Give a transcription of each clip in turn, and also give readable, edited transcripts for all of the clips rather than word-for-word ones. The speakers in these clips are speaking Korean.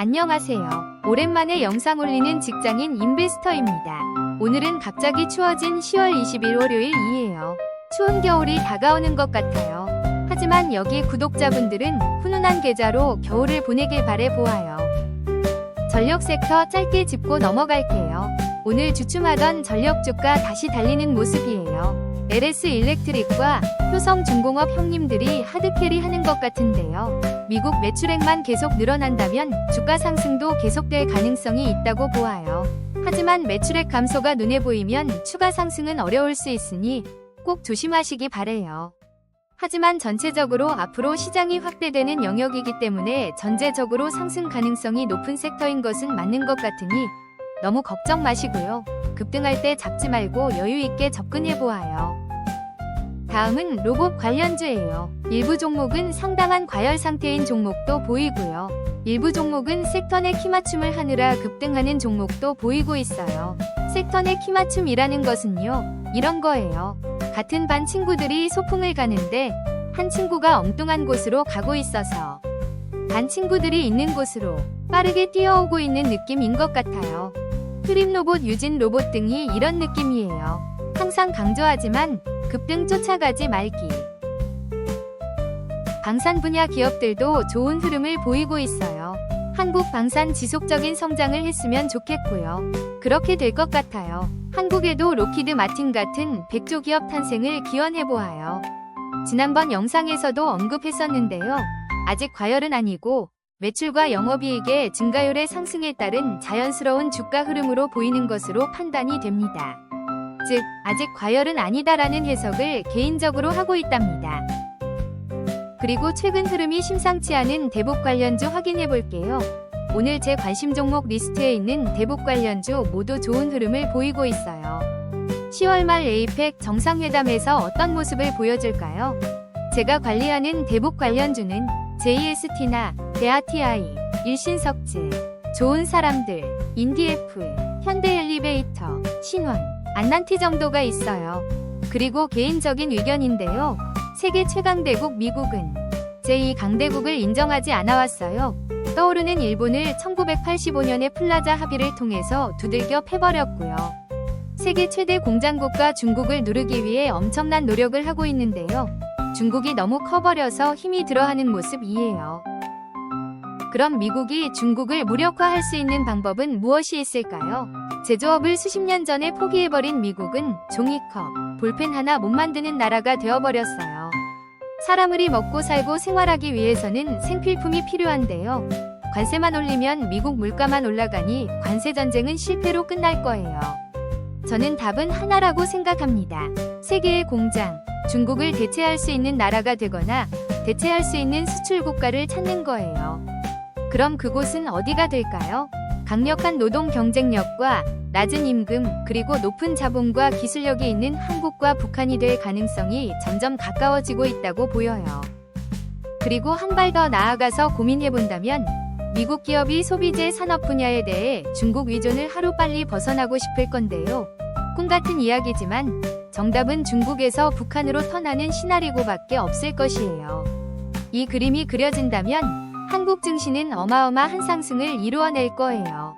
안녕하세요. 오랜만에 영상 올리는 직장인 인베스터입니다. 오늘은 갑자기 추워진 10월 20일 월요일이에요. 추운 겨울이 다가오는 것 같아요. 하지만 여기 구독자분들은 훈훈한 계좌로 겨울을 보내길 바래 보아요. 전력 섹터 짧게 짚고 넘어갈게요. 오늘 주춤하던 전력 주가 다시 달리는 모습이에요. LS 일렉트릭과 효성중공업 형님들이 하드캐리 하는 것 같은데요. 미국 매출액만 계속 늘어난다면 주가 상승도 계속될 가능성이 있다고 보아요. 하지만 매출액 감소가 눈에 보이면 추가 상승은 어려울 수 있으니 꼭 조심하시기 바래요. 하지만 전체적으로 앞으로 시장이 확대되는 영역이기 때문에 전체적으로 상승 가능성이 높은 섹터인 것은 맞는 것 같으니 너무 걱정 마시고요. 급등할 때 잡지 말고 여유있게 접근해보아요. 다음은 로봇 관련주예요. 일부 종목은 상당한 과열 상태인 종목도 보이고요. 일부 종목은 섹터 내 키맞춤을 하느라 급등하는 종목도 보이고 있어요. 섹터 내 키맞춤이라는 것은요, 이런 거예요. 같은 반 친구들이 소풍을 가는데 한 친구가 엉뚱한 곳으로 가고 있어서 반 친구들이 있는 곳으로 빠르게 뛰어오고 있는 느낌인 것 같아요. 프림 로봇, 유진 로봇 등이 이런 느낌이에요. 항상 강조하지만 급등 쫓아가지 말기. 방산 분야 기업들도 좋은 흐름을 보이고 있어요. 한국 방산 지속적인 성장을 했으면 좋겠고요. 그렇게 될 것 같아요. 한국에도 로키드 마틴 같은 백조 기업 탄생을 기원해보아요. 지난번 영상에서도 언급했었는데요. 아직 과열은 아니고 매출과 영업이익의 증가율의 상승에 따른 자연스러운 주가 흐름으로 보이는 것으로 판단이 됩니다. 즉, 아직 과열은 아니다라는 해석을 개인적으로 하고 있답니다. 그리고 최근 흐름이 심상치 않은 대북 관련주 확인해볼게요. 오늘 제 관심 종목 리스트에 있는 대북 관련주 모두 좋은 흐름을 보이고 있어요. 10월 말 에이펙 정상회담에서 어떤 모습을 보여줄까요? 제가 관리하는 대북 관련주는 JST나 대하TI, 일신석재, 좋은 사람들, 인디F, 현대엘리베이터, 신원, 안난티 정도가 있어요. 그리고 개인적인 의견인데요. 세계 최강대국 미국은 제2강대국을 인정하지 않아왔어요. 떠오르는 일본을 1985년에 플라자 합의를 통해서 두들겨 패버렸고요. 세계 최대 공장국가 중국을 누르기 위해 엄청난 노력을 하고 있는데요. 중국이 너무 커버려서 힘이 들어하는 모습이에요. 그럼 미국이 중국을 무력화할 수 있는 방법은 무엇이 있을까요? 제조업을 수십 년 전에 포기해버린 미국은 종이컵, 볼펜 하나 못 만드는 나라가 되어버렸어요. 사람들이 먹고 살고 생활하기 위해서는 생필품이 필요한데요. 관세만 올리면 미국 물가만 올라가니 관세전쟁은 실패로 끝날 거예요. 저는 답은 하나라고 생각합니다. 세계의 공장, 중국을 대체할 수 있는 나라가 되거나 대체할 수 있는 수출 국가를 찾는 거예요. 그럼 그곳은 어디가 될까요? 강력한 노동 경쟁력과 낮은 임금, 그리고 높은 자본과 기술력이 있는 한국과 북한이 될 가능성이 점점 가까워지고 있다고 보여요. 그리고 한 발 더 나아가서 고민해본다면 미국 기업이 소비재 산업 분야에 대해 중국 위존을 하루빨리 벗어나고 싶을 건데요. 꿈같은 이야기지만 정답은 중국에서 북한으로 턴하는 시나리오밖에 없을 것이에요. 이 그림이 그려진다면 한국 증시는 어마어마한 상승을 이루어낼 거예요.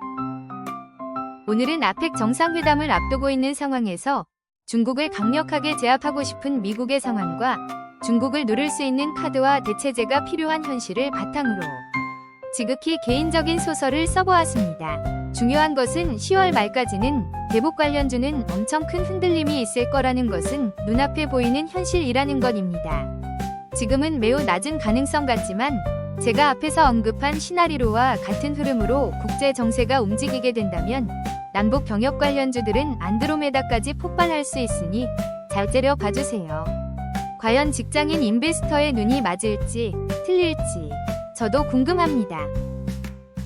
오늘은 아펙 정상회담을 앞두고 있는 상황에서 중국을 강력하게 제압하고 싶은 미국의 상황과 중국을 누를 수 있는 카드와 대체제가 필요한 현실을 바탕으로 지극히 개인적인 소설을 써보았습니다. 중요한 것은 10월 말까지는 대북 관련주는 엄청 큰 흔들림이 있을 거라는 것은 눈앞에 보이는 현실이라는 것입니다. 지금은 매우 낮은 가능성 같지만 제가 앞에서 언급한 시나리오와 같은 흐름으로 국제 정세가 움직이게 된다면 남북 경협 관련주들은 안드로메다까지 폭발할 수 있으니 잘 째려 봐주세요. 과연 직장인 인베스터의 눈이 맞을지 틀릴지 저도 궁금합니다.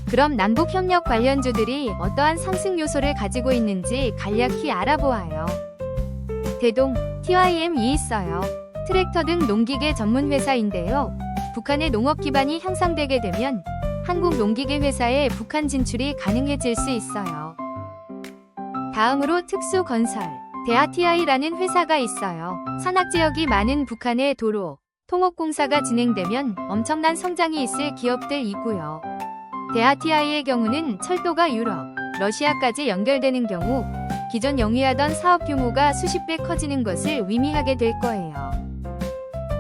그럼 남북 협력 관련주들이 어떠한 상승 요소를 가지고 있는지 간략히 알아보아요. 대동, TYM이 있어요. 트랙터 등 농기계 전문 회사인데요. 북한의 농업 기반이 향상되게 되면 한국 농기계 회사의 북한 진출이 가능해질 수 있어요. 다음으로 특수건설, 대하TI라는 회사가 있어요. 산악지역이 많은 북한의 도로, 통업공사가 진행되면 엄청난 성장이 있을 기업들이고요. 대아티아이의 경우는 철도가 유럽, 러시아까지 연결되는 경우 기존 영위하던 사업 규모가 수십 배 커지는 것을 의미하게 될 거예요.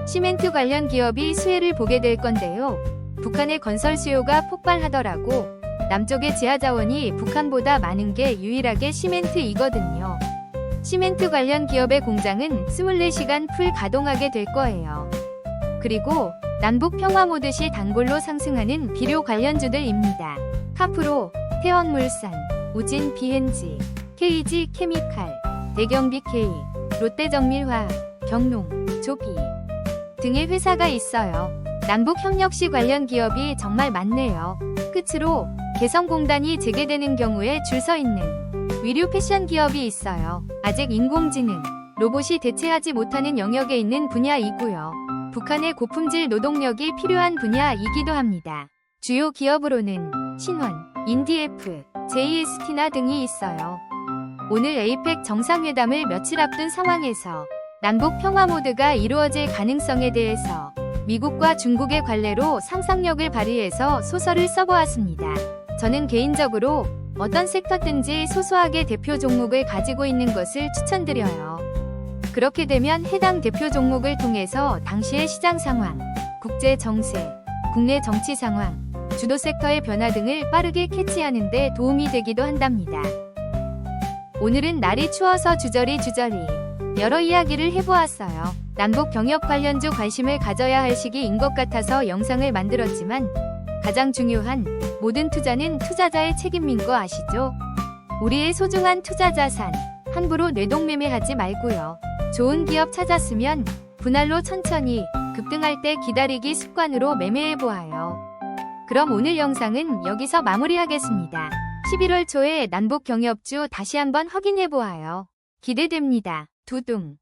시멘트 관련 기업이 수혜를 보게 될 건데요. 북한의 건설 수요가 폭발하더라고 남쪽의 지하 자원이 북한보다 많은 게 유일하게 시멘트이거든요. 시멘트 관련 기업의 공장은 24시간 풀 가동하게 될 거예요. 그리고 남북 평화 모드 시 단골로 상승하는 비료 관련주들입니다. 카프로, 태원물산, 우진 BNG, KG 케미칼, 대경BK, 롯데정밀화학, 경농, 조비 등의 회사가 있어요. 남북협력시 관련 기업이 정말 많네요. 끝으로 개성공단이 재개되는 경우에 줄 서 있는 위류 패션 기업이 있어요. 아직 인공지능, 로봇이 대체하지 못하는 영역에 있는 분야이고요. 북한의 고품질 노동력이 필요한 분야이기도 합니다. 주요 기업으로는 신원, 인디에프, JST나 등이 있어요. 오늘 에이펙 정상회담을 며칠 앞둔 상황에서 남북 평화 모드가 이루어질 가능성에 대해서 미국과 중국의 관례로 상상력을 발휘해서 소설을 써보았습니다. 저는 개인적으로 어떤 섹터든지 소소하게 대표 종목을 가지고 있는 것을 추천드려요. 그렇게 되면 해당 대표 종목을 통해서 당시의 시장 상황, 국제 정세, 국내 정치 상황, 주도 섹터의 변화 등을 빠르게 캐치하는 데 도움이 되기도 한답니다. 오늘은 날이 추워서 주저리 여러 이야기를 해보았어요. 남북 경협 관련주 관심을 가져야 할 시기인 것 같아서 영상을 만들었지만 가장 중요한 모든 투자는 투자자의 책임인 거 아시죠? 우리의 소중한 투자 자산 함부로 뇌동매매하지 말고요. 좋은 기업 찾았으면 분할로 천천히 급등할 때 기다리기 습관으로 매매해보아요. 그럼 오늘 영상은 여기서 마무리하겠습니다. 11월 초에 남북 경협주 다시 한번 확인해보아요. 기대됩니다. 두둥.